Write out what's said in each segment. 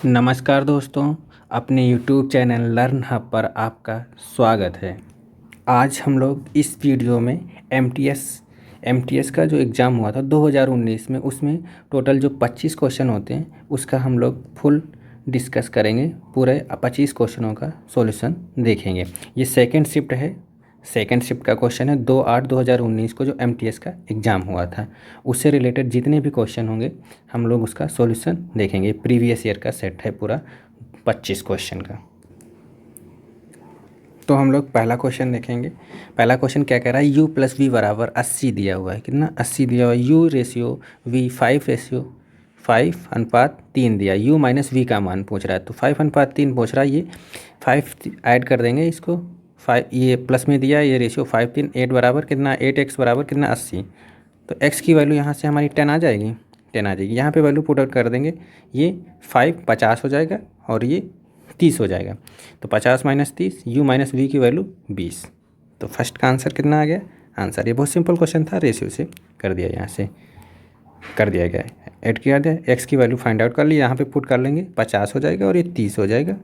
नमस्कार दोस्तों, अपने YouTube चैनल लर्न हब पर आपका स्वागत है। आज हम लोग इस वीडियो में एमटीएस का जो एग्ज़ाम हुआ था 2019 में, उसमें टोटल जो 25 क्वेश्चन होते हैं उसका हम लोग फुल डिस्कस करेंगे। पूरे 25 क्वेश्चनों का सॉल्यूशन देखेंगे। ये सेकंड शिफ्ट है। सेकंड शिफ्ट का क्वेश्चन है 2/8/2019 को जो एमटीएस का एग्ज़ाम हुआ था, उससे रिलेटेड जितने भी क्वेश्चन होंगे हम लोग उसका सॉल्यूशन देखेंगे। प्रीवियस ईयर का सेट है पूरा 25 क्वेश्चन का। तो हम लोग पहला क्वेश्चन देखेंगे। पहला क्वेश्चन क्या कह रहा है, u प्लस वी बराबर 80 दिया हुआ है। कितना? 80 दिया हुआ है। u रेशियो v 5:3 दिया। u माइनस वी का मान पूछ रहा है, तो 5:3 पूछ रहा है। ये 5 ऐड कर देंगे इसको। 5 ये प्लस में दिया, ये रेशियो 5 3 8 बराबर कितना? 8x बराबर कितना? 80। तो x की वैल्यू यहाँ से हमारी 10 आ जाएगी। 10 आ जाएगी। यहाँ पे वैल्यू पुट आउट कर देंगे। ये 5 50 हो जाएगा और ये 30 हो जाएगा। तो 50 माइनस 30, u माइनस वी की वैल्यू 20। तो फर्स्ट का आंसर कितना आ गया? आंसर ये बहुत सिंपल क्वेश्चन था, रेशियो से कर दिया, यहाँ से कर दिया गया है। ऐड किया दिया, एक्स की वैल्यू फाइंड आउट कर ली, यहाँ पे पुट कर लेंगे। 50 हो जाएगा और ये 30 हो जाएगा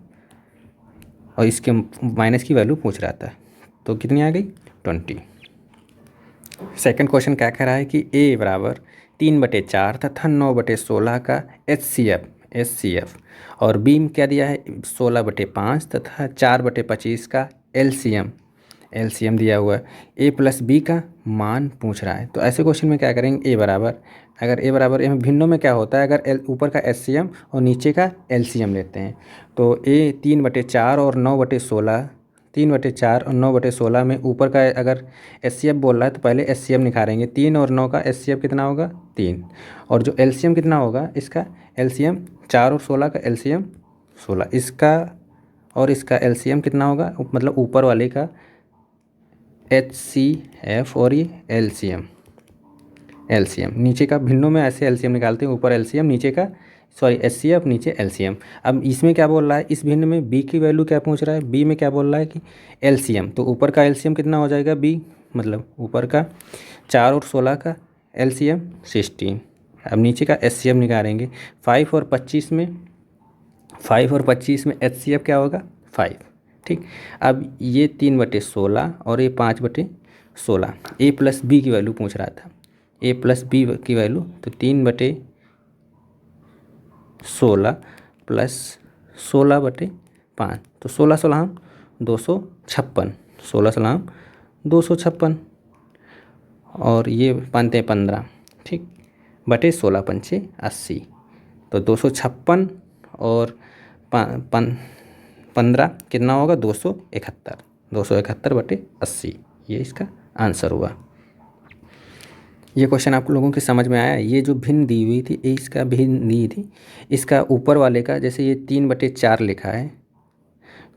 और इसके माइनस की वैल्यू पूछ रहा था, तो कितनी आ गई? 20। सेकंड क्वेश्चन क्या कह रहा है कि a बराबर 3/4 तथा 9/16 का एच सी एफ और b में क्या दिया है? 16/5 तथा 4/25 का एलसीएम दिया हुआ है। a प्लस बी का मान पूछ रहा है। तो ऐसे क्वेश्चन में क्या करेंगे? a बराबर, अगर a बराबर में भिन्नों में क्या होता है, अगर ऊपर का एचसीएम और नीचे का एलसीएम लेते हैं, तो a 3/4 और 9/16, 3/4 और 9/16 में ऊपर का अगर एचसीएफ बोल रहा है तो पहले एचसीएफ निकालेंगे। 3 और 9 का एचसीएफ कितना होगा? 3। और जो एलसीएम कितना होगा इसका? एलसीएम 4 और 16 का एलसीएम 16। इसका और इसका एलसीएम कितना होगा? मतलब ऊपर वाले का एचसीएफ और ये एलसीएम नीचे का, भिन्नों में ऐसे एलसीएम निकालते हैं, ऊपर एलसीएम नीचे का, सॉरी एचसीएफ नीचे एलसीएम। अब इसमें क्या बोल रहा है, इस भिन्न में बी की वैल्यू क्या पूछ रहा है? बी में क्या बोल रहा है कि एलसीएम, तो ऊपर का एलसीएम कितना हो जाएगा? बी, मतलब ऊपर का 4 और 16 का एलसीएम 16। अब नीचे का एचसीएफ निकालेंगे। 5 और 25 में एचसीएफ क्या होगा? 5। ठीक। अब ये 3/16 और ये 5/16। ए प्लस बी की वैल्यू पूछ रहा था, ए प्लस बी की वैल्यू, तो 3/16 प्लस 16/5, तो 16 हम 256, 16 हम 256 और ये बनते 15। ठीक, बटे 16×5 80, तो 256 और 15 कितना होगा? 271, 271/80, ये इसका आंसर हुआ। ये क्वेश्चन आप लोगों के समझ में आया? ये जो भिन्न दी हुई थी, इसका भिन्न दी थी, इसका ऊपर वाले का, जैसे ये 3/4 लिखा है,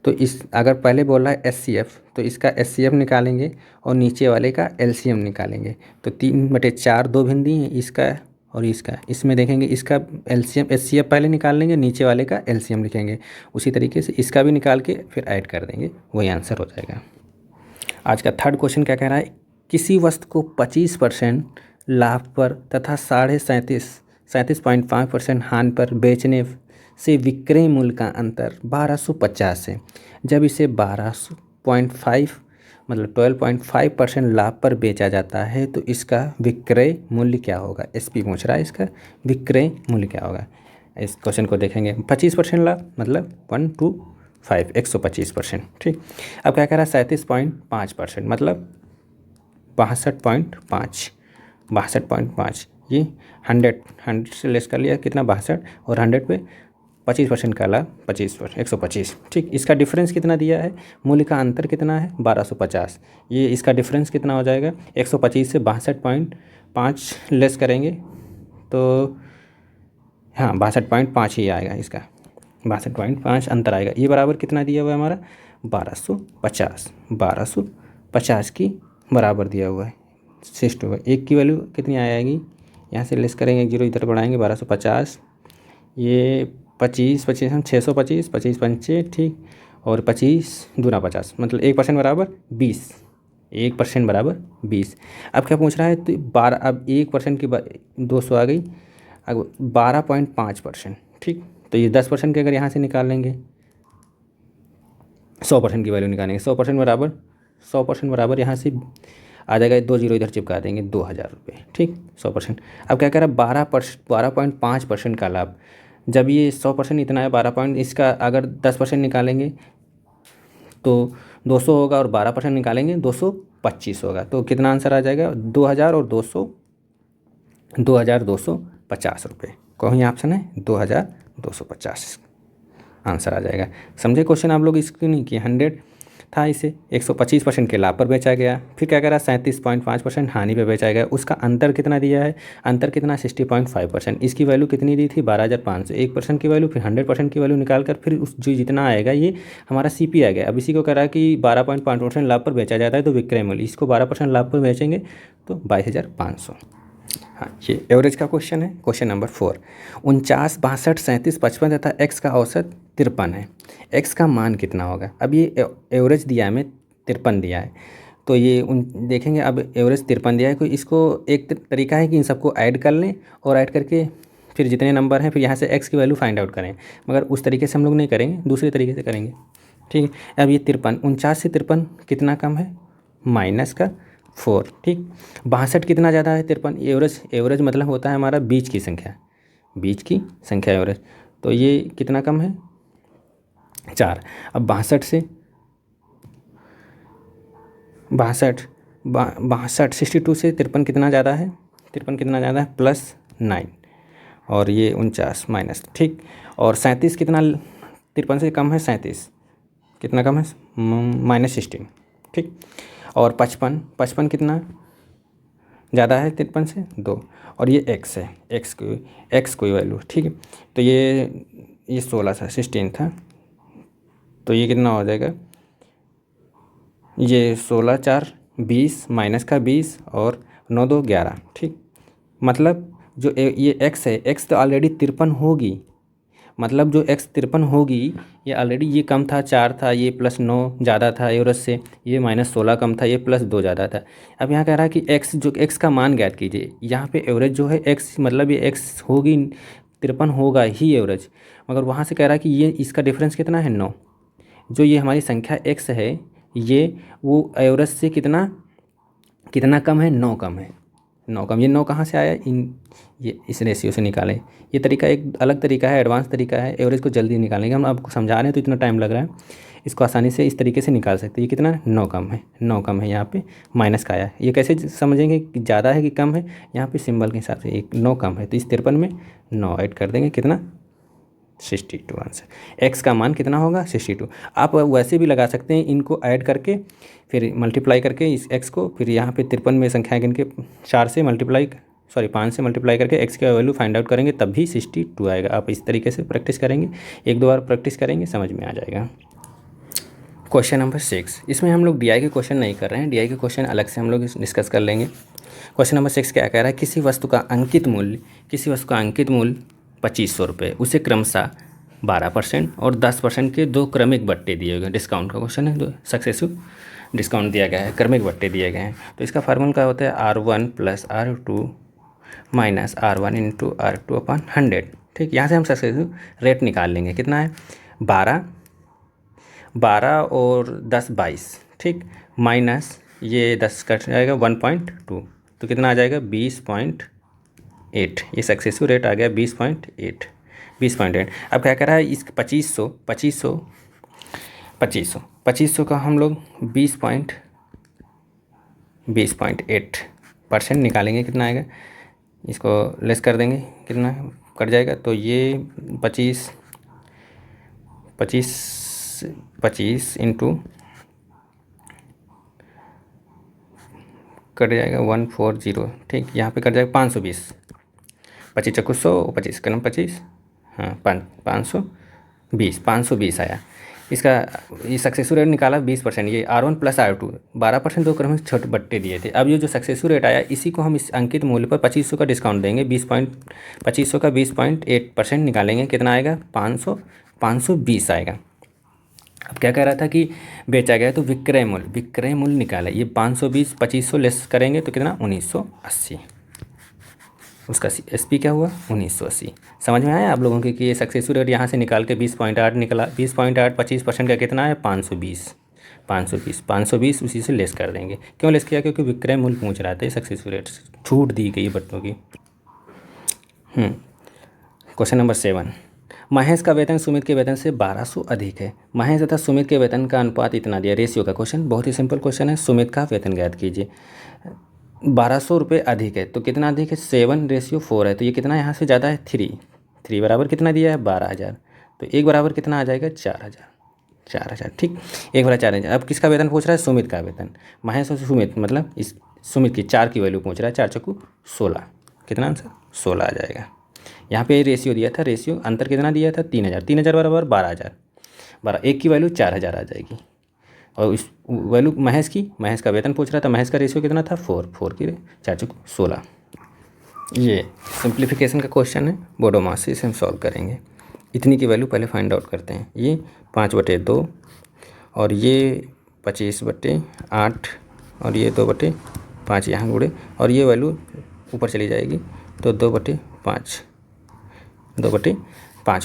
तो इस अगर पहले बोल रहा है एचसीएफ, तो इसका एचसीएफ निकालेंगे और नीचे वाले का एलसीएम निकालेंगे। तो 3/4 दो भिन्न दी हैं, इसका और इसका। इसमें देखेंगे इसका एलसीएम एचसीएफ पहले निकाल लेंगे, नीचे वाले का एलसीएम लिखेंगे। उसी तरीके से इसका भी निकाल के फिर ऐड कर देंगे, वही आंसर हो जाएगा। आज का थर्ड क्वेश्चन क्या कह रहा है, किसी वस्तु को 25% लाभ पर तथा 37.5% हानि पर बेचने से विक्रय मूल्य का अंतर 1250 है। जब इसे 12.5 मतलब 12.5% लाभ पर बेचा जाता है तो इसका विक्रय मूल्य क्या होगा? एसपी पूछ रहा है, इसका विक्रय मूल्य क्या होगा? इस क्वेश्चन को देखेंगे। 25% लाभ मतलब 1/5, 125%। ठीक। अब क्या कह रहा है? 37.5% मतलब 62.5, ये 100 से लेस कर लिया, कितना? 62, और 100 पे 25% का लाभ 25%, 125। ठीक, इसका डिफरेंस कितना दिया है? मूल्य का अंतर कितना है? 1250। ये इसका डिफरेंस कितना हो जाएगा? 125 से 62.5 लेस करेंगे तो हाँ 62.5 ही आएगा, इसका 62.5 अंतर आएगा। ये बराबर कितना दिया हुआ है हमारा? 1250 की बराबर दिया हुआ है। शिफ्ट होगा, एक की वैल्यू कितनी आ जाएगी? यहाँ से लेस करेंगे, 0 इधर बढ़ाएंगे, 1250, ये 25 हम 625, 25×5, ठीक, और 25×2 50, मतलब 1% बराबर 20, 1% बराबर 20। अब क्या पूछ रहा है? तो 12, अब 1% की 200 आ गई, अब 12.5%। ठीक, तो ये 10% के अगर यहाँ से निकाल लेंगे, 100% की वैल्यू निकालेंगे, 100% बराबर यहाँ से आ जाएगा, 2 जीरो इधर चिपका देंगे, 2000 रुपये। ठीक, 100%। अब क्या कह रहा है, 12.5% का लाभ। जब ये 100% इतना है 12 पॉइंट, इसका अगर 10% निकालेंगे तो 200 होगा, और 12% निकालेंगे 225 होगा। तो कितना आंसर आ जाएगा, 2250 रुपये। कौन ऑप्शन है, 2250 आंसर आ जाएगा। समझे क्वेश्चन आप लोग इसको नहीं कि 100 था, इसे 125% के लाभ पर बेचा गया। फिर क्या करा, 37.5% हानि पर बेचा गया। उसका अंतर कितना दिया है, अंतर कितना, 60.5%। इसकी वैल्यू कितनी दी थी, 12,500। 1% की वैल्यू, फिर 100% की वैल्यू निकाल कर फिर उस जो जितना आएगा ये हमारा CP आ गया। अब इसी को कह रहा है कि 12.5% लाभ पर बेचा जाता है तो विक्रय मूल्य, इसको 12% लाभ पर बेचेंगे तो 22,500। हाँ, ये एवरेज का क्वेश्चन है। क्वेश्चन नंबर 4, 49, 62, 37, 55 तथा x का औसत 53 है। x का मान कितना होगा। अब ये एवरेज दिया है, हमें 53 दिया है, तो ये देखेंगे। अब एवरेज 53 दिया है, तो इसको एक तरीका है कि इन सबको ऐड कर लें, और ऐड करके फिर जितने नंबर हैं फिर यहाँ से x की वैल्यू फाइंड आउट करें। मगर उस तरीके से हम लोग नहीं करेंगे, दूसरे तरीके से करेंगे। ठीक है, अब ये 53, 49 से 53 कितना कम है, -4। ठीक, 62 कितना ज़्यादा है, 53। एवरेज मतलब होता है हमारा बीच की संख्या, एवरेज। तो ये कितना कम है, 4। अब 62 से 62 से 53 कितना ज़्यादा है, +9, और ये 49 माइनस। ठीक, और 37 कितना 53 से कम है, 37 कितना कम है, -16। ठीक, और 55 कितना ज़्यादा है 53 से, 2। और ये x है, x कोई वैल्यू। ठीक है, तो ये 16 था, 16 था, तो ये कितना हो जाएगा, ये 16 4 20 माइनस का 20 और 9 2 11। ठीक, मतलब जो ये x है, x तो ऑलरेडी 53 होगी, मतलब जो x 53 होगी, ये ऑलरेडी ये कम था, 4 था, ये +9 ज़्यादा था एवरेज से, ये -16 कम था, ये +2 ज़्यादा था। अब यहाँ कह रहा है कि x का मान ज्ञात कीजिए। यहाँ पे एवरेज जो है x, मतलब ये x होगी, 53 होगा ही एवरेज, मगर वहाँ से कह रहा है कि ये इसका डिफरेंस कितना है, 9। जो ये हमारी संख्या x है, ये वो एवरेज से कितना कम है, 9 कम है, 9 कम। ये 9 कहाँ से आया, ये इस रेशियो से निकालें। ये तरीका एक अलग तरीका है, एडवांस तरीका है, एवरेज को जल्दी निकालने का। हम आपको समझा रहे हैं तो इतना टाइम लग रहा है, इसको आसानी से इस तरीके से निकाल सकते हैं। ये कितना, 9 कम है, 9 कम है, यहाँ पे माइनस का आया। ये कैसे समझेंगे कि ज़्यादा है कि कम है, यहाँ पे सिंबल के हिसाब से, एक 9 कम है, तो इस 53 में 9 ऐड कर देंगे, कितना, 62 आंसर। x का मान कितना होगा, 62। आप वैसे भी लगा सकते हैं, इनको ऐड करके फिर मल्टीप्लाई करके इस x को, फिर यहाँ पे 53 में संख्याएं गिन के 5 से मल्टीप्लाई करके x का वैल्यू फाइंड आउट करेंगे, तब भी 62 आएगा। आप इस तरीके से प्रैक्टिस करेंगे, 1-2 बार प्रैक्टिस करेंगे, समझ में आ जाएगा। क्वेश्चन नंबर 6, इसमें हम लोग DI के क्वेश्चन नहीं कर रहे हैं, DI के क्वेश्चन अलग से हम लोग डिस्कस कर लेंगे। क्वेश्चन नंबर 6 क्या कह रहा है, किसी वस्तु का अंकित मूल्य 2500 रुपये, उसे क्रमशः 12% और 10% के 2 क्रमिक बट्टे दिए गए। डिस्काउंट का क्वेश्चन है, 2 सक्सेसिव डिस्काउंट दिया गया है, क्रमिक बट्टे दिए गए हैं। तो इसका फार्मूला क्या होता है, R1 + R2 minus R1 × R2/100। ठीक, यहाँ से हम सक्सेसिव रेट निकाल लेंगे, कितना है, 12 और 10 22। ठीक, माइनस ये 10 कट जाएगा 1.2, तो कितना आ जाएगा, 20.8। ये सक्सेसिव रेट आ गया 20.8। अब क्या कर रहा है, इस 2500 का हम लोग 20.8% निकालेंगे, कितना आएगा, इसको लेस कर देंगे, कितना कट जाएगा, तो ये 25 इंटू कट जाएगा 140। ठीक, यहाँ पे कट जाएगा 520, 25 चक्कू 100, 25 कलम 25, हाँ 520 आया। इसका ये सक्सेसफुल रेट निकाला 20%। ये R1 + R2 12%, 2 क्रम छोटे बट्टे दिए थे। अब ये जो सक्सेसफुल रेट आया, इसी को हम इस अंकित मूल्य पर 2500 का डिस्काउंट देंगे, 2500 का 20.8% निकालेंगे, कितना आएगा, 520 आएगा। अब क्या कह रहा था कि बेचा गया, तो विक्रय मूल्य निकाला। ये 520 2500 लेस करेंगे तो कितना, 1980। उसका SP क्या हुआ 1980। समझ में आया आप लोगों की कि ये सक्सेसफुल रेट यहाँ से निकाल के 20.8 निकला। 20.8 25% का कितना है 520। 520 उसी से लेस कर देंगे। क्यों लेस किया? क्योंकि विक्रय मूल्य पूछ रहा था। ये सक्सेसफुल रेट छूट दी गई बच्चों की। क्वेश्चन नंबर 7, महेश का वेतन सुमित के वेतन से 1200 अधिक है। महेश तथा सुमित के वेतन का अनुपात इतना दिया। रेशियो का क्वेश्चन, बहुत ही सिंपल क्वेश्चन है। सुमित का वेतन ज्ञात कीजिए। 1200 रुपये अधिक है तो कितना अधिक है 7:4 है। तो ये कितना यहाँ से ज़्यादा है 3 बराबर कितना दिया है 12,000। तो 1 बराबर कितना आ जाएगा 4,000। ठीक, 1 बराबर 4,000। अब किसका वेतन पूछ रहा है? सुमित का वेतन। महेश और सुमित मतलब इस सुमित की 4 की वैल्यू पूछ रहा है। 4 चौकू 16। कितना आंसर 16 आ जाएगा। यहाँ पे रेशियो दिया था। रेशियो अंतर कितना दिया था 3,000। 3,000 बराबर 12,000। 1 की वैल्यू 4,000 आ जाएगी। और इस वैल्यू महेश का वेतन पूछ रहा था। महेश का रेशियो कितना था 4 की 4 चौक 16। ये सिंप्लीफिकेशन का क्वेश्चन है। बोडोमास से इसे हम सॉल्व करेंगे। इतनी की वैल्यू पहले फाइंड आउट करते हैं। ये 5/2 और ये 25/8 और ये 2/5 यहाँ गुड़े और ये वैल्यू ऊपर चली जाएगी तो 2/5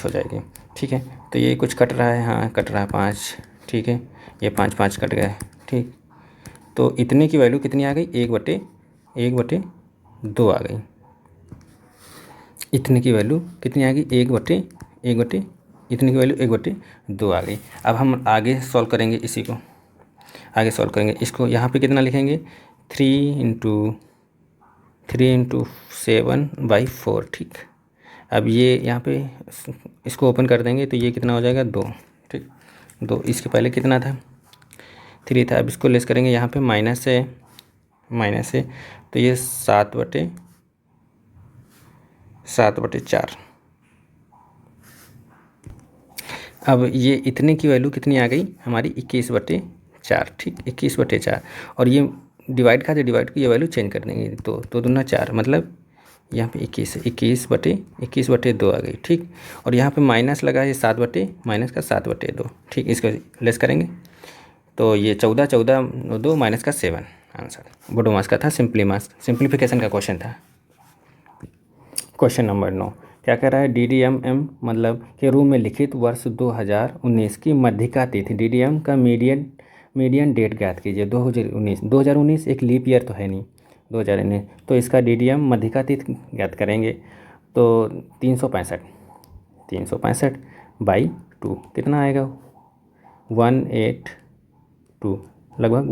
हो जाएगी। ठीक है, तो ये कुछ कट रहा है, हाँ कट रहा है 5। ठीक है, ये 5 कट गया है। ठीक, तो इतने की वैल्यू कितनी आ गई 1/2 आ गई। इतने की वैल्यू कितनी आ गई इतने की वैल्यू 1/2 आ गई। अब हम आगे सॉल्व करेंगे इसी को। आगे सॉल्व करेंगे इसको। यहाँ पे कितना लिखेंगे 3 × 7/4। ठीक, अब ये यहाँ पे इसको ओपन कर देंगे तो ये कितना हो जाएगा 2। ठीक, 2। इसके पहले कितना था 3 था। अब इसको लेस करेंगे यहाँ पे माइनस है तो ये 7/4। अब ये इतने की वैल्यू कितनी आ गई हमारी 21/4। ठीक, 21/4 और ये डिवाइड की ये वैल्यू चेंज कर देंगे। तो 2 × 4 मतलब यहाँ पे 21 है। 21/2 आ गई। ठीक, और यहाँ पे माइनस लगा है 7/2। ठीक, इसको लेस करेंगे तो ये 14 2 -7 आंसर। बोडोमास का था। सिंप्लीफिकेशन का क्वेश्चन था। क्वेश्चन नंबर 9 क्या कह रहा है? DDMM मतलब के रूप में लिखित वर्ष 2019 की मध्यिका तिथि DDM का मीडियन डेट ज्ञात कीजिए। 2019 एक लीप ईयर तो है नहीं 2019, तो इसका DDM मध्यिका तिथि ज्ञात करेंगे तो 365/2 कितना आएगा 182 लगभग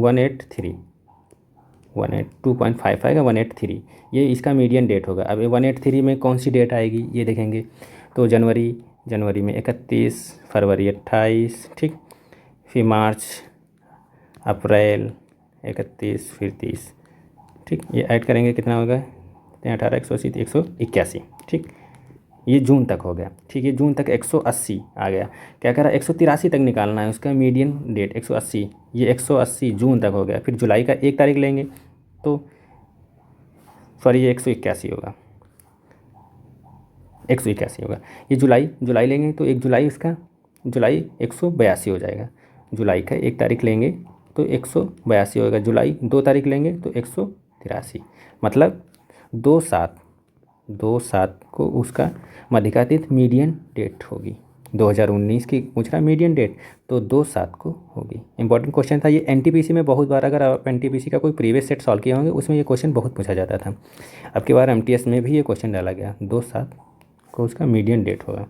182.5 आएगा 183। ये इसका मीडियन डेट होगा। अब 183 में कौन सी डेट आएगी ये देखेंगे तो जनवरी में 31, फरवरी 28। ठीक, फिर मार्च, अप्रैल 31, फिर 30। ठीक, ये ऐड करेंगे कितना होगा 18, 180, 181। ठीक, ये जून तक हो गया। ठीक है, जून तक 180 आ गया। क्या कह रहा है 183 तक निकालना है उसका मीडियन डेट 180। ये 180 जून तक हो गया। फिर जुलाई का 1 तारीख लेंगे तो सॉरी ये 181 होगा। 181 होगा। ये जुलाई लेंगे तो 1 जुलाई इसका जुलाई 182 हो जाएगा। जुलाई का 1 तारीख लेंगे तो 182 होगा। जुलाई 2 तारीख लेंगे तो 183 मतलब 2/7 को उसका मध्यिका तिथि मीडियन डेट होगी। 2019 की पूछ रहा मीडियन डेट तो 2/7 को होगी। इंपॉर्टेंट क्वेश्चन था ये। NTPC में बहुत बार अगर आप NTPC का कोई प्रीवियस सेट सॉल्व किए होंगे उसमें ये क्वेश्चन बहुत पूछा जाता था। अब की बार MTS में भी ये क्वेश्चन डाला गया 2/7 को उसका मीडियन डेट होगा।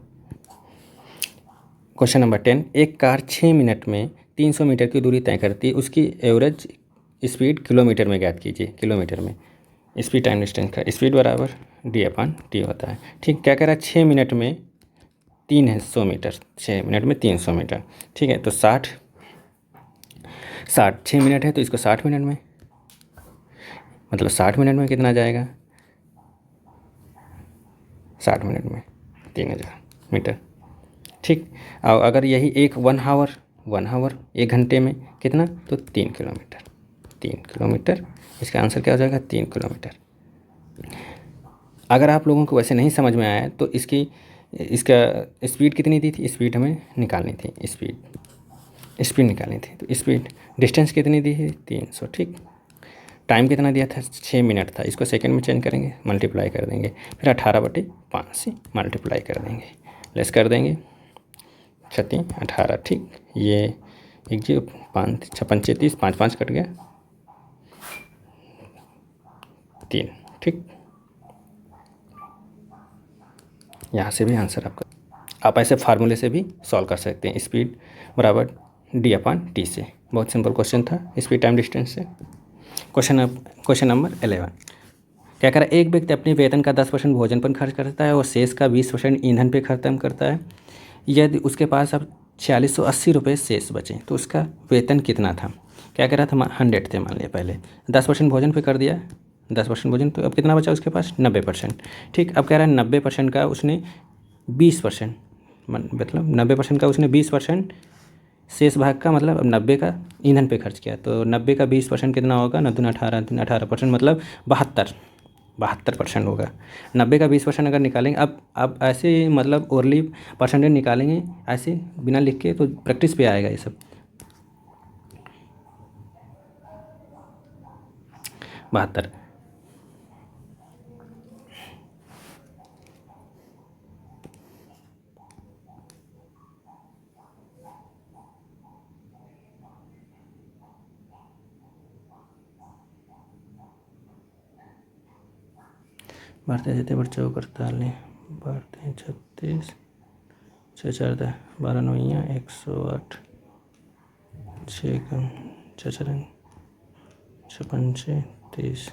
क्वेश्चन नंबर 10 एक कार 6 मिनट में 300 मीटर की दूरी तय करती है। उसकी एवरेज स्पीड किलोमीटर में ज्ञात कीजिए। किलोमीटर में स्पीड टाइम डिस्टेंस का स्पीड बराबर D/T होता है। ठीक, क्या कह रहा है 6 मिनट में 300 मीटर। 6 मिनट में 300 मीटर। ठीक है, तो 60 6 मिनट है तो इसको 60 मिनट में मतलब 60 मिनट में कितना जाएगा 60 मिनट में 3000 मीटर। ठीक, और अगर यही 1 हावर 1 घंटे में कितना तो 3 किलोमीटर। इसका आंसर क्या हो जाएगा 3 किलोमीटर। अगर आप लोगों को वैसे नहीं समझ में आया तो इसका स्पीड कितनी दी थी स्पीड हमें निकालनी थी। स्पीड निकालनी थी तो स्पीड डिस्टेंस कितनी दी है 300। ठीक, टाइम कितना दिया था 6 मिनट था, इसको सेकंड में चेंज करेंगे, मल्टीप्लाई कर देंगे, फिर 18/5 से मल्टीप्लाई कर देंगे, लेस कर देंगे 36 18। ठीक, ये एक जी 5 छप्पन 36, 5 5 कट गया 3। ठीक, यहाँ से भी आंसर आपका, आप ऐसे फार्मूले से भी सॉल्व कर सकते हैं। स्पीड बराबर d/t से, बहुत सिंपल क्वेश्चन था स्पीड टाइम डिस्टेंस से। क्वेश्चन नंबर 11 क्या कह रहा है, एक व्यक्ति अपने वेतन का 10% भोजन पर खर्च करता है और शेष का 20% ईंधन पे खत्म करता है। यदि उसके पास अब 4680 रुपये शेष बचे तो उसका वेतन कितना था। क्या कह रहा था, 100 थे मान लिया, पहले 10% भोजन पे कर दिया, 10% भोजन, तो अब कितना बचा उसके पास 90%। ठीक, अब कह रहा है 90% का उसने 20%, मतलब 90% का उसने 20% शेष भाग का, मतलब अब 90 का ईंधन पे खर्च किया, तो 90 का 20% कितना होगा, 9 दूना 18, 18%, मतलब 72% होगा। 90 का 20% अगर निकालेंगे, अब ऐसे मतलब ओरली परसेंटेज निकालेंगे ऐसे बिना लिख के, तो प्रैक्टिस पे आएगा ये सब। 72, बढ़ते जाते बढ़ 44, बढ़ते 36, 6 4 10, 12 9 108, 6 कम 6 4 56 30।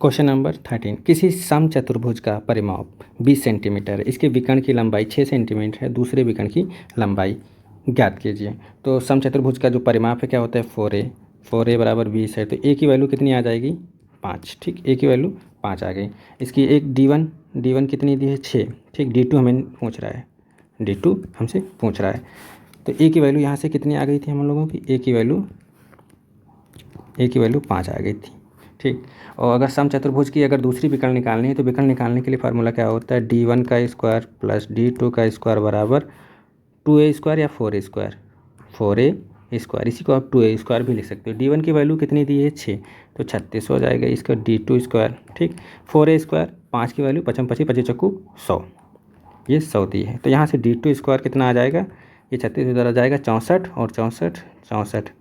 क्वेश्चन नंबर 13, किसी समचतुर्भुज का परिमाप 20 सेंटीमीटर है, इसके विकर्ण की लंबाई 6 सेंटीमीटर है, दूसरे विकर्ण की लंबाई ज्ञात कीजिए। तो समचतुर्भुज का जो परिमाप है क्या होता है, 4a बराबर 20 है, तो a की वैल्यू कितनी आ जाएगी, 5। ठीक, a की वैल्यू 5 आ गई। इसकी एक d1 कितनी दी है, 6। ठीक, d2 हमें पूछ रहा है, d2 हमसे पूछ रहा है, तो a की वैल्यू यहाँ से कितनी आ गई थी हम लोगों की, a की वैल्यू 5 आ गई थी। ठीक, और अगर समचतुर्भुज की अगर दूसरी विकर्ण निकालनी है, तो विकर्ण निकालने के लिए फार्मूला क्या होता है, d1 का स्क्वायर प्लस d2 का स्क्वायर बराबर 2a स्क्वायर या 4a स्क्वायर, 4a स्क्वायर, इसी को आप 2a स्क्वायर भी लिख सकते हो। d1 की वैल्यू कितनी दी है, 6, तो 36 हो जाएगा इसका d2 स्क्वायर। ठीक, 4a स्क्वायर, 5 की वैल्यू 55 25 25 चक्कू 100, ये 100 दी है, तो यहाँ से d2 स्क्वायर कितना आ जाएगा, ये 36 इधर आ जाएगा 64 और 64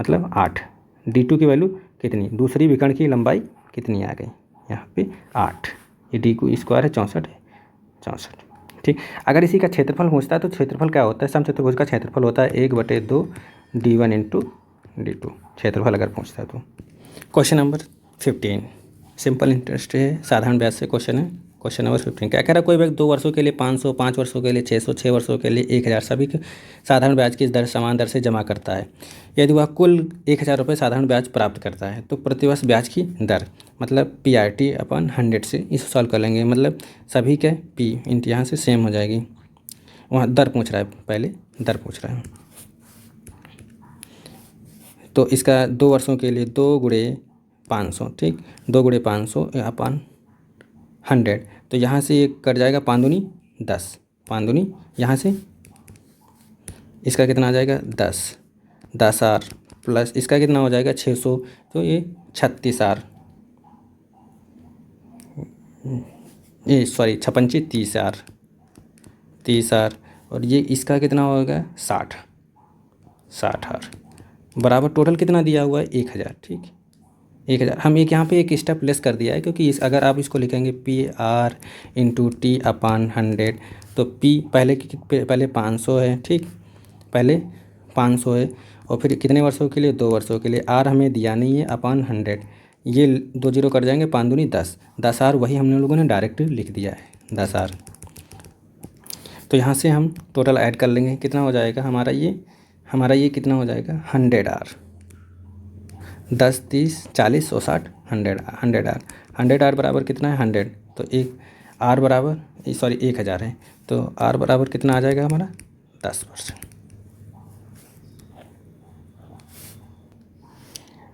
मतलब 8। d2 की वैल्यू कितनी, दूसरी विकर्ण की लंबाई कितनी आ गई, यहाँ पे 8, ये d स्क्वायर है 64। ठीक, अगर इसी का क्षेत्रफल पूछता है, तो क्षेत्रफल क्या होता है, समचतुर्भुज का क्षेत्रफल होता है 1/2 d1 इंटू d2, क्षेत्रफल अगर पूछता है तो। क्वेश्चन नंबर 15, सिंपल इंटरेस्ट है, साधारण ब्याज से क्वेश्चन है। क्वेश्चन नंबर 15 क्या कह रहा है, कोई व्यक्ति 2 वर्षों के लिए 500, 5 वर्षों के लिए 600, 6 वर्षों के लिए 1000 सभी साधारण ब्याज की दर समान दर से जमा करता है। यदि वह कुल 1000 रुपये साधारण ब्याज प्राप्त करता है, तो प्रतिवर्ष ब्याज की दर, मतलब PRT/100 से इसे सॉल्व कर लेंगे, मतलब सभी के P इंट यहाँ से सेम हो जाएगी। वहाँ दर पूछ रहा है, पहले दर पूछ रहा है, तो इसका 2 वर्षों के लिए 2 गुणे 500, ठीक, 2 गुणे 500 अपन 100, तो यहाँ से ये कट जाएगा 5 दूनी 10, 5 दूनी यहाँ से इसका कितना आ जाएगा 10R प्लस इसका कितना हो जाएगा 600, तो ये 36R, ये सॉरी 56 30R, और ये इसका कितना होगा 60R बराबर टोटल कितना दिया हुआ है 1000। ठीक, 1000 हम एक यहाँ पे एक स्टेप लेस कर दिया है, क्योंकि इस अगर आप इसको लिखेंगे P R into T upon 100, तो पी पहले 500 है, ठीक, पहले 500 है, और फिर कितने वर्षों के लिए, 2 वर्षों के लिए। आर हमें दिया नहीं है, अपान 100, ये 2 जीरो कट जाएंगे, 5 दूनी 10, 10 आर वही हम लोगों ने डायरेक्ट लिख दिया है 10 आर। तो यहाँ से हम टोटल ऐड कर लेंगे, कितना हो जाएगा हमारा ये कितना हो जाएगा 100 आर, 10 30 40 और 60 100 आर। 100 आर बराबर कितना है 100, तो एक आर बराबर सॉरी 1000 है, तो आर बराबर कितना आ जाएगा हमारा 10%।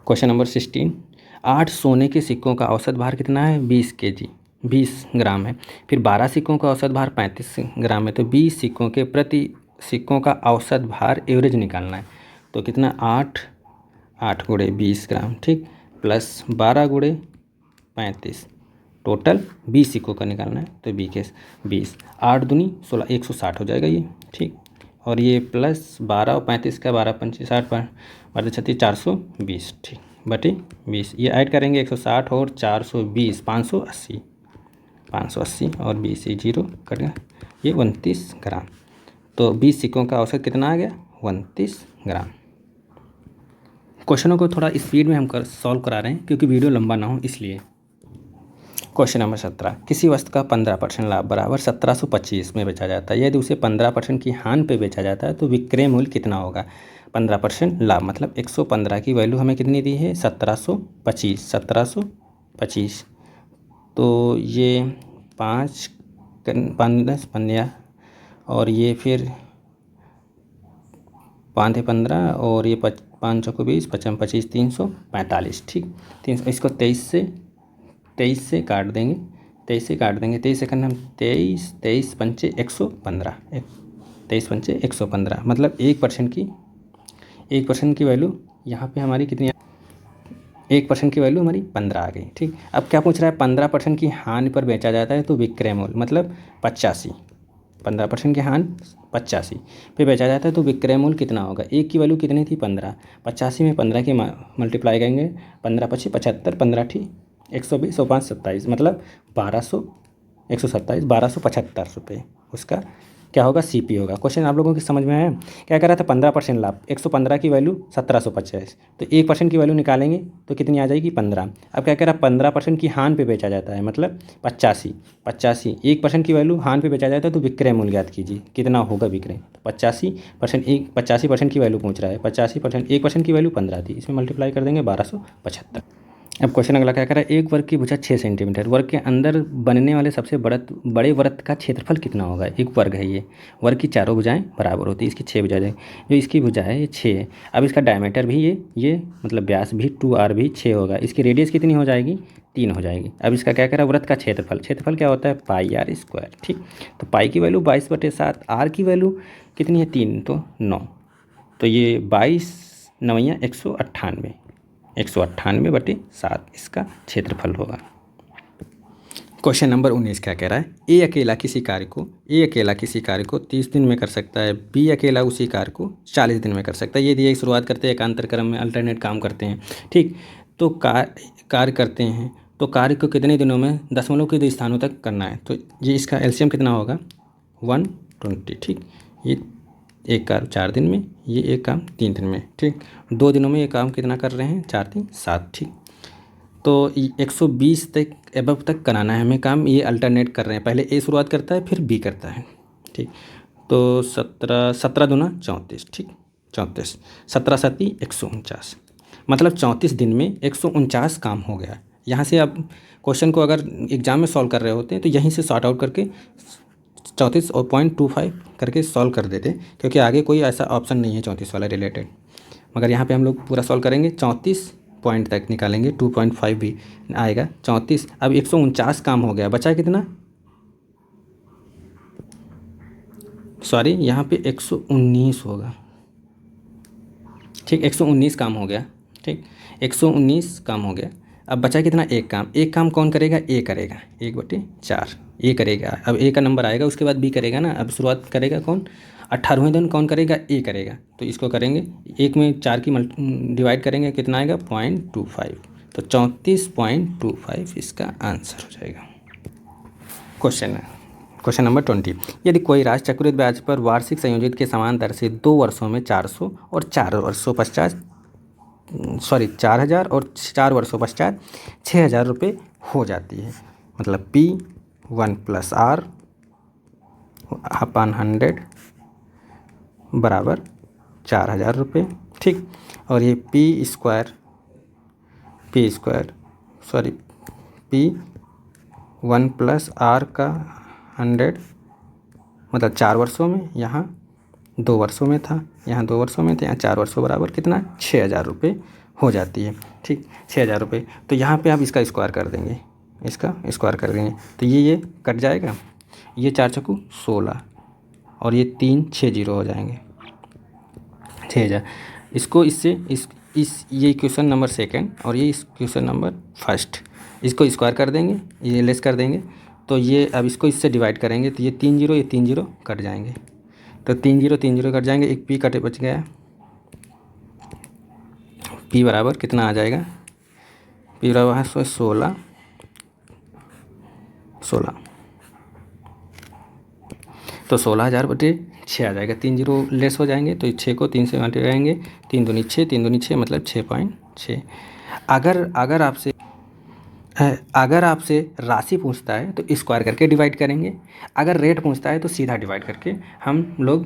क्वेश्चन नंबर 16, 8 सोने के सिक्कों का औसत भार कितना है 20 kg 20 ग्राम है। फिर 12 सिक्कों का औसत भार 35 ग्राम है। तो 20 सिक्कों के प्रति सिक्कों का औसत भार एवरेज निकालना है। तो कितना 8 गुणे 20 ग्राम, ठीक, प्लस 12 गुणे 35, टोटल 20 सिक्कों का निकालना है। तो 20 8 दूनी 16 160 हो जाएगा ये, ठीक, और ये प्लस 12 और 35 का 12 25 60 12 36 420, ठीक, बटे 20, ये ऐड करेंगे 160 और 420 580 और 20 ये जीरो कट गया, ये 29 ग्राम। तो 20 सिक्कों का औसत कितना आ गया 29 ग्राम। क्वेश्चनों को थोड़ा स्पीड में हम सॉल्व करा रहे हैं क्योंकि वीडियो लंबा ना हो इसलिए। क्वेश्चन नंबर 17, किसी वस्तु का 15% लाभ बराबर 1725 में बेचा जाता है। यदि उसे 15% की हानि पे बेचा जाता है तो विक्रय मूल्य कितना होगा। 15% लाभ मतलब 115 की वैल्यू हमें कितनी दी है 1725। तो ये 5 10 15 और ये फिर 5 है 15 और ये 5 चौको 20 55 25 345, ठीक, 300, इसको 23 से काट देंगे 23 सेकंड हम 23 पंचे 115 23 पंचे 115 मतलब 1% की वैल्यू यहाँ पे हमारी कितनी 1% की वैल्यू हमारी 15 आ गई, ठीक। अब क्या पूछ रहा है 15% की हानि पर बेचा जाता है तो विक्रय मूल्य मतलब 85, 15% की हानि 85 पे बेचा जाता है तो विक्रय मूल्य कितना होगा। एक की वैल्यू कितनी थी 15, 85 में 15 की मल्टीप्लाई करेंगे 15 25 75 15 ठीक 120 और 5 27 मतलब 1227 रुपये उसका क्या होगा सीपी होगा। क्वेश्चन आप लोगों की समझ में आया। क्या कह रहा था 15% लाभ 115 की वैल्यू 1750, तो 1% की वैल्यू निकालेंगे तो कितनी आ जाएगी 15। अब क्या कह रहा है 15% की हानि पे बेचा जाता है मतलब 85 1% की वैल्यू हानि पे बेचा जाता है तो विक्रय मूल्य ज्ञात कीजिए कितना होगा विक्रय। 85% की वैल्यू पूछ रहा है 85% 1% की वैल्यू 15 थी इसमें मल्टीप्लाई कर देंगे 1275। अब क्वेश्चन अगला क्या कर रहा है एक वर्ग की भुजा 6 सेंटीमीटर, वर्ग के अंदर बनने वाले सबसे बड़े वृत्त का क्षेत्रफल कितना होगा। एक वर्ग है ये, वर्ग की चारों भुजाएं बराबर होती है, इसकी 6 भुजाएं, जो इसकी भुजा है ये 6 है। अब इसका डायमीटर भी ये मतलब व्यास भी 2r भी 6 होगा, इसकी रेडियस कितनी हो जाएगी 3 हो जाएगी। अब इसका क्या कह रहा है वृत्त का क्षेत्रफल क्या होता है पाई आर स्क्वायर, ठीक। तो पाई की वैल्यू 22/7, आर की वैल्यू कितनी है 3 तो 9, तो ये 22 9 198/7 इसका क्षेत्रफल होगा। क्वेश्चन नंबर 19 क्या कह रहा है ए अकेला किसी कार्य को 30 दिन में कर सकता है, बी अकेला उसी कार्य को 40 दिन में कर सकता है। ये दिए शुरुआत करते हैं एकांतर क्रम में अल्टरनेट काम करते हैं, ठीक। तो कार्य करते हैं तो कार्य को कितने दिनों में दशमलव के 2 स्थानों तक करना है, तो ये इसका एलसीएम कितना होगा 120, ठीक। ये एक काम 4 दिन में, ये एक काम 3 दिन में, ठीक। 2 दिनों में ये काम कितना कर रहे हैं 4 3 7, ठीक। तो 120 तक एबव तक कराना है हमें काम, ये अल्टरनेट कर रहे हैं, पहले ए शुरुआत करता है फिर बी करता है, ठीक। तो 17 दूना 34, ठीक 34 17 7 149 मतलब 34 दिन में 149 काम हो गया। यहाँ से आप क्वेश्चन को अगर एग्जाम में सॉल्व कर रहे होते हैं तो यहीं से सॉर्ट आउट करके 34 और 0.25 करके सॉल्व कर देते, क्योंकि आगे कोई ऐसा ऑप्शन नहीं है 34 वाला रिलेटेड। मगर यहाँ पे हम लोग पूरा सॉल्व करेंगे 34 पॉइंट तक निकालेंगे, 2.5 भी आएगा 34। अब 149 काम हो गया, बचा कितना सॉरी यहाँ पे 119 होगा, ठीक 119 काम हो गया, ठीक 119 काम हो गया। अब बचा कितना एक काम कौन करेगा ए करेगा 1/4 ए करेगा। अब ए का नंबर आएगा उसके बाद बी करेगा ना, अब शुरुआत करेगा कौन 18वें दिन कौन करेगा ए करेगा, तो इसको करेंगे 1 में 4 की डिवाइड करेंगे कितना आएगा 0.25 तो 34.25 इसका आंसर हो जाएगा। क्वेश्चन नंबर 20, यदि कोई राशि चक्रवृद्धि ब्याज पर वार्षिक संयोजित के समान दर से 2 वर्षों में 400 और 4 वर्षों पश्चात 4,000 और 4 वर्षों पश्चात 6,000 रुपये हो जाती है, मतलब P1 + R अपन 100 बराबर 4,000 रुपये। ठीक, और ये P1 + R का 100 मतलब 4 वर्षों में, यहाँ 2 वर्षों में था, यहाँ 2 वर्षों में था, यहाँ 4 वर्षों बराबर कितना 6,000 रुपये हो जाती है। ठीक, 6,000 रुपये। तो यहाँ पे आप इसका स्क्वायर कर देंगे, इसका स्क्वायर कर देंगे तो ये कट जाएगा, ये 4 चक्कू 16 और ये 3 6 जीरो हो जाएंगे 6,000। इसको इससे ये क्वेश्चन नंबर 2 और ये क्वेश्चन नंबर 1 इसको स्क्वायर कर देंगे, ये लेस कर देंगे, तो ये अब इसको इससे डिवाइड करेंगे तो ये 3 जीरो ये 3 जीरो कट जाएंगे, तो 3 जीरो कट जाएंगे, एक P कटे बच गया, P बराबर कितना आ जाएगा, P बराबर है 16 तो 16,000/6 आ जाएगा, 3 जीरो लेस हो जाएंगे तो 6 को 3 से घटाएंगे, 3 दूनी 6 3 दूनी 6 मतलब 6.6। अगर आपसे राशि पूछता है तो स्क्वायर करके डिवाइड करेंगे, अगर रेट पूछता है तो सीधा डिवाइड करके हम लोग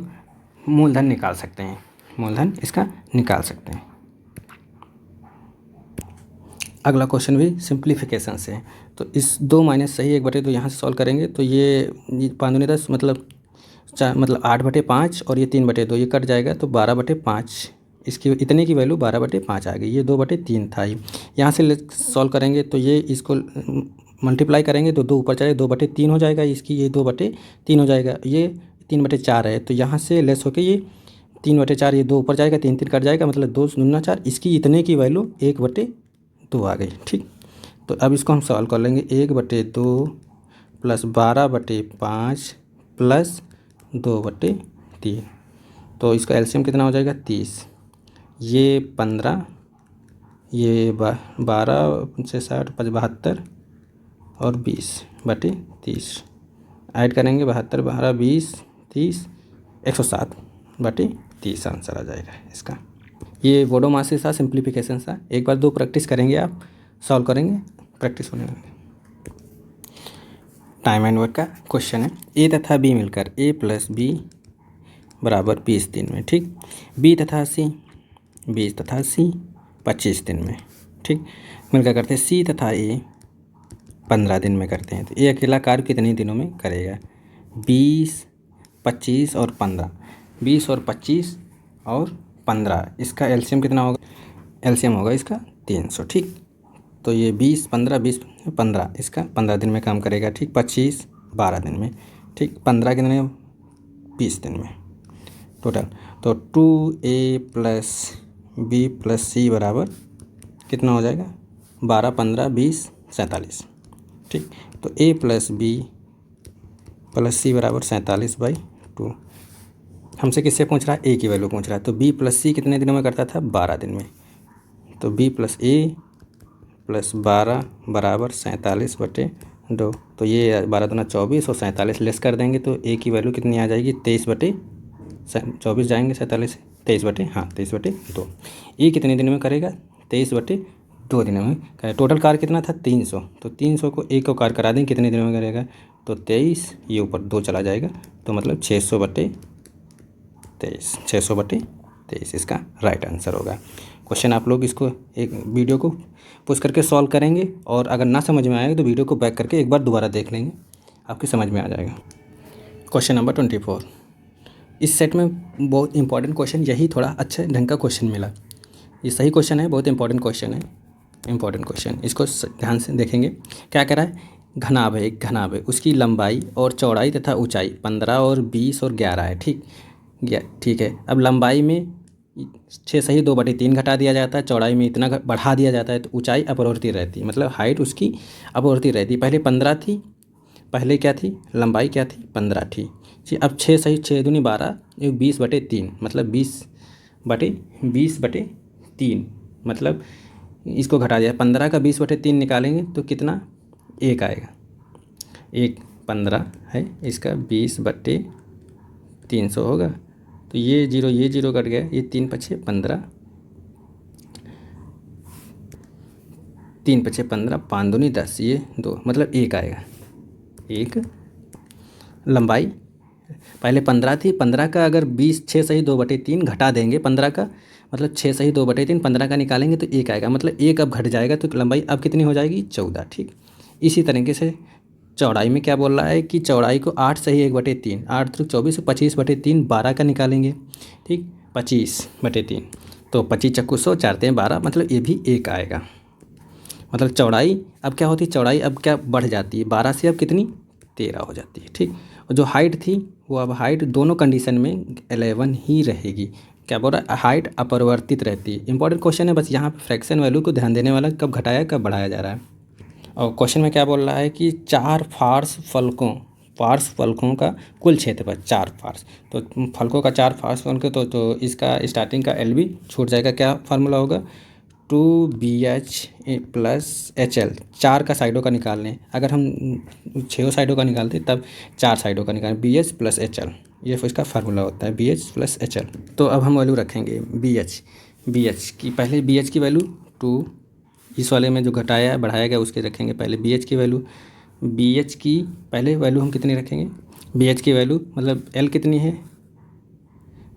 मूलधन निकाल सकते हैं, मूलधन इसका निकाल सकते हैं। अगला क्वेश्चन भी सिंप्लीफिकेशन से है, तो इस 2 माइनस सही 1/2 यहाँ से सॉल्व करेंगे तो ये 5 दूनी 10 मतलब 8/5 और ये 3/2 ये कट जाएगा तो 12/5, इसकी इतने की वैल्यू 12/5 आ गई, ये 2/3 था ही। यहाँ से सॉल्व करेंगे तो ये इसको मल्टीप्लाई करेंगे तो 2 ऊपर चले 2/3 हो जाएगा, इसकी ये 2/3 हो जाएगा, ये 3/4 है तो यहाँ से लेस होके ये 3/4, ये 2 ऊपर जाएगा 3 3 कट जाएगा मतलब 2 दूना 4, इसकी इतने की वैल्यू 1/2 आ गई। ठीक, तो अब इसको हम सॉल्व कर लेंगे, 1/2 + 12/5 + 2/3, तो इसका एलसीएम कितना हो जाएगा 30, ये 15, ये 12 से 60 72 और 20/30 ऐड करेंगे, 72 12 20 30 107/30 आंसर आ जाएगा इसका। ये बोडो मास के साथ सिंप्लीफिकेशन था, एक बार 2 प्रैक्टिस करेंगे, आप सॉल्व करेंगे, प्रैक्टिस होने लगे। टाइम एंड वर्क का क्वेश्चन है, ए तथा बी मिलकर A + B बराबर 20 दिन में। ठीक, B तथा C 20 तथा C 25 दिन में। ठीक, मिलकर करते हैं C तथा A 15 दिन में करते हैं, तो ये अकेला कार्य कितने दिनों में करेगा, 20 25 और 15, 20 और 25 और 15, इसका एलसीएम कितना होगा, एलसीएम होगा इसका 300। ठीक, तो ये 20 15 20 15 इसका 15 दिन में काम करेगा। ठीक, 25 12 दिन में। ठीक, 15 कितने 20 दिन में टोटल, तो 2A + B + C बराबर कितना हो जाएगा, 12 15 20 47। ठीक, तो A + B + C बराबर 47/2। हमसे किससे पूछ रहा है, A की वैल्यू पूछ रहा है, तो B + C कितने दिनों में करता था, 12 दिन में, तो B + A + 12 बराबर 47/2, तो ये 12 दूना 24 और 47 लेस कर देंगे तो A की वैल्यू कितनी आ जाएगी, 23/24 जाएंगे 47 23/2। ये कितने दिन में करेगा, 23/2 दिनों में करेगा। टोटल कार्य कितना था 300, तो 300 को एक को कार्य करा दें कितने दिनों में करेगा, तो 23, ये ऊपर 2 चला जाएगा तो मतलब 600/23 इसका राइट आंसर होगा। क्वेश्चन आप लोग इसको एक वीडियो को पुश करके सॉल्व करेंगे, और अगर ना समझ में आएगा तो वीडियो को बैक करके एक बार दोबारा देख लेंगे, आपकी समझ में आ जाएगा। क्वेश्चन नंबर 24, इस सेट में बहुत इंपॉर्टेंट क्वेश्चन, यही थोड़ा अच्छा ढंग का क्वेश्चन मिला, ये सही क्वेश्चन है, बहुत इंपॉर्टेंट क्वेश्चन है, इंपॉर्टेंट क्वेश्चन, इसको ध्यान से देखेंगे। क्या कह रहा है, घनाभ है, एक घनाभ है, उसकी लंबाई और चौड़ाई तथा ऊंचाई 15 और 20 और 11 है। ठीक है, अब लंबाई में 6 सही 2/3 घटा दिया जाता है, चौड़ाई में इतना बढ़ा दिया जाता है, तो ऊंचाई अपरिवर्तित रहती है, मतलब हाइट उसकी अपरिवर्तित रहती है। पहले 15 थी, पहले क्या थी, लंबाई क्या थी, 15 थी। अब 6 सही 6 दूनी 12, 20/3 मतलब 20/3 मतलब इसको घटा दिया, 15 का 20/3 निकालेंगे तो कितना 1 आएगा। 1 15 है, इसका 20/300 होगा। तो ये जीरो कट गया, ये 3 पछे 15, 3 पछे 15, 5 दूनी 10, ये 2 मतलब 1 आएगा। 1 लंबाई पहले 15 थी, 15 का अगर 6 सही 2/3 घटा देंगे 15 का, मतलब 6 सही 2/3 15 का निकालेंगे तो 1 आएगा, मतलब 1 अब घट जाएगा तो लंबाई अब कितनी हो जाएगी 14। ठीक, इसी तरीके से चौड़ाई में क्या बोल रहा है कि चौड़ाई को 8 सही 1/3, 8 तो 24, 25/3 12 का निकालेंगे। ठीक, 25/3 तो 25 चक्कू 100, 4 3 12, मतलब ये भी 1 आएगा। मतलब चौड़ाई अब क्या होती है, चौड़ाई अब क्या बढ़ जाती है, 12 से अब कितनी 13 हो जाती है। ठीक, और जो हाइट थी वो अब हाइट दोनों कंडीशन में 11 ही रहेगी। क्या बोल रहा है, हाइट अपरिवर्तित रहती है। इंपॉर्टेंट क्वेश्चन है, बस यहाँ पे फ्रैक्शन वैल्यू को ध्यान देने वाला, कब घटाया कब बढ़ाया जा रहा है। और क्वेश्चन में क्या बोल रहा है कि 4 पार्श्व फलकों का कुल क्षेत्रफल, 4 पार्श्व तो फलकों का 4 पार्श्व फलकों तो इसका स्टार्टिंग का LB छूट जाएगा। क्या फार्मूला होगा, 2BH + HL, 4 का साइडों का निकालने, अगर हम 6 साइडों का निकालते तब 4 साइडों का निकालें, BH + HL, ये इसका फार्मूला होता है, BH + HL। तो अब हम वैल्यू रखेंगे BH की, पहले BH की वैल्यू 2, इस वाले में जो घटाया बढ़ाया गया उसके रखेंगे पहले BH की वैल्यू। BH की पहले वैल्यू हम कितनी रखेंगे, BH की वैल्यू मतलब L कितनी है,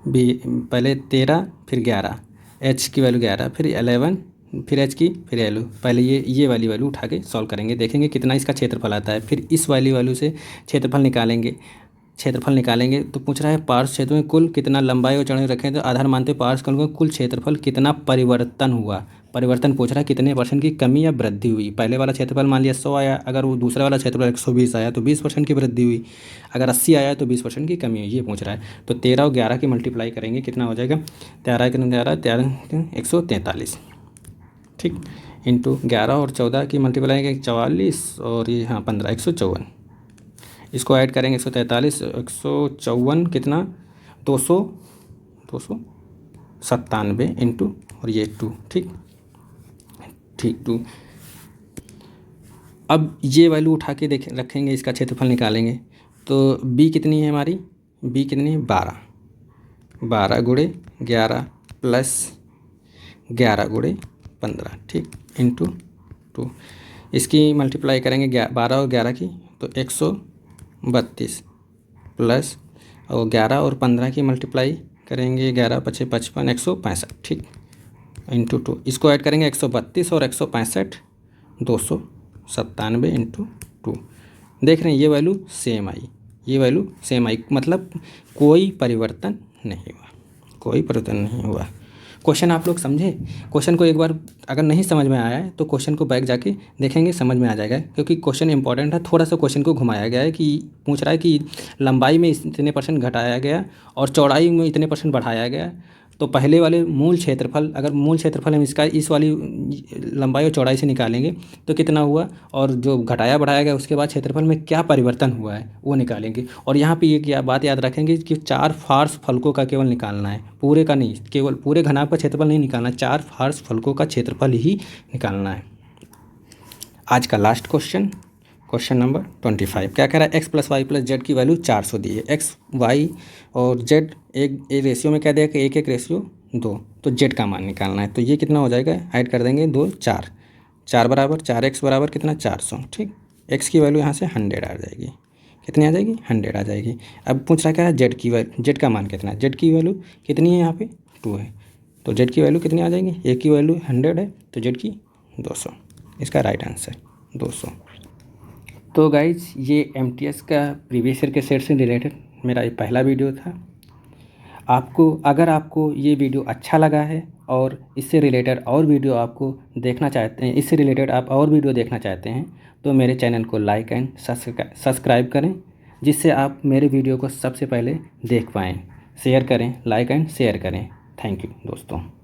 पहले 13 फिर 11, H की वैल्यू 11 फिर 11 फिर H की फिर L, पहले ये वाली वैल्यू उठा के सॉल्व करेंगे, देखेंगे कितना इसका क्षेत्रफल आता है। फिर इस वाली वैल्यू से क्षेत्रफल निकालेंगे तो पूछ रहा है पार्श्व क्षेत्र में कुल कितना लंबाई और चौड़ाई रखें, तो आधार मानते पार्श्व का कुल क्षेत्रफल कितना परिवर्तन हुआ। परिवर्तन पूछ रहा है कितने % की कमी या वृद्धि हुई। पहले वाला क्षेत्रफल मान लिया 100 आया, अगर वो दूसरा वाला क्षेत्रफल 120 आया तो 20% की वृद्धि हुई, अगर 80 आया तो 20% की कमी हुई, ये पूछ रहा है। तो 13 और 11 की मल्टीप्लाई करेंगे, कितना हो जाएगा, 13 143। ठीक, इंटू 11 और 14 की मल्टीप्लाई करेंगे 44, और ये हाँ 15 154, इसको ऐड करेंगे 143 154 कितना 297 इंटू और ये 2। ठीक 2। अब ये वैल्यू उठा के रखेंगे, इसका क्षेत्रफल निकालेंगे तो B कितनी है हमारी, B कितनी है 12 × 11 + 11 × 15। ठीक, इंटू 2, इसकी मल्टीप्लाई करेंगे 12 और 11 की तो 132 प्लस और 11 और 15 की मल्टीप्लाई करेंगे 11 × 5 = 55 165। ठीक, इंटू 2, इसको ऐड करेंगे 132 और 165 297 इंटू 2। देख रहे हैं ये वैल्यू सेम आई, मतलब कोई परिवर्तन नहीं हुआ। क्वेश्चन आप लोग समझे, क्वेश्चन को एक बार अगर नहीं समझ में आया है तो क्वेश्चन को बैक जाके देखेंगे, समझ में आ जाएगा, क्योंकि क्वेश्चन इंपॉर्टेंट है। थोड़ा सा क्वेश्चन को घुमाया गया है कि पूछ रहा है कि लंबाई में इतने % घटाया गया और चौड़ाई में इतने % बढ़ाया गया, तो पहले वाले मूल क्षेत्रफल, अगर मूल क्षेत्रफल हम इसका इस वाली लंबाई और चौड़ाई से निकालेंगे तो कितना हुआ, और जो घटाया बढ़ाया गया उसके बाद क्षेत्रफल में क्या परिवर्तन हुआ है वो निकालेंगे। और यहाँ पे ये क्या बात याद रखेंगे कि 4 पार्श्व फलकों का केवल निकालना है, पूरे का नहीं, केवल पूरे घनाभ का क्षेत्रफल नहीं निकालना, 4 पार्श्व फलकों का क्षेत्रफल ही निकालना है। आज का लास्ट क्वेश्चन नंबर 25 क्या कह रहा है, x + y + z की वैल्यू 400 दी है। x y और z एक रेशियो में क्या दिया कि 1 रेशियो 2, तो z का मान निकालना है। तो ये कितना हो जाएगा, ऐड कर देंगे 2 4 बराबर 4x बराबर कितना 400। ठीक, x की वैल्यू यहाँ से 100 आ जाएगी, कितनी आ जाएगी 100 आ जाएगी। अब पूछ रहा क्या है z का मान कितना है, z की वैल्यू कितनी है यहाँ पे 2 है, तो z की वैल्यू कितनी आ जाएगी, a की वैल्यू 100 है तो z की 200, इसका राइट आंसर 200। तो गाइज ये MTS का प्रीवियस ईयर के सेट से रिलेटेड मेरा ये पहला वीडियो था। अगर आपको ये वीडियो अच्छा लगा है और इससे रिलेटेड और वीडियो आपको देखना चाहते हैं, इससे रिलेटेड आप और वीडियो देखना चाहते हैं, तो मेरे चैनल को लाइक एंड सब्सक्राइब करें, जिससे आप मेरे वीडियो को सबसे पहले देख पाएँ। शेयर करें, लाइक एंड शेयर करें। थैंक यू दोस्तों।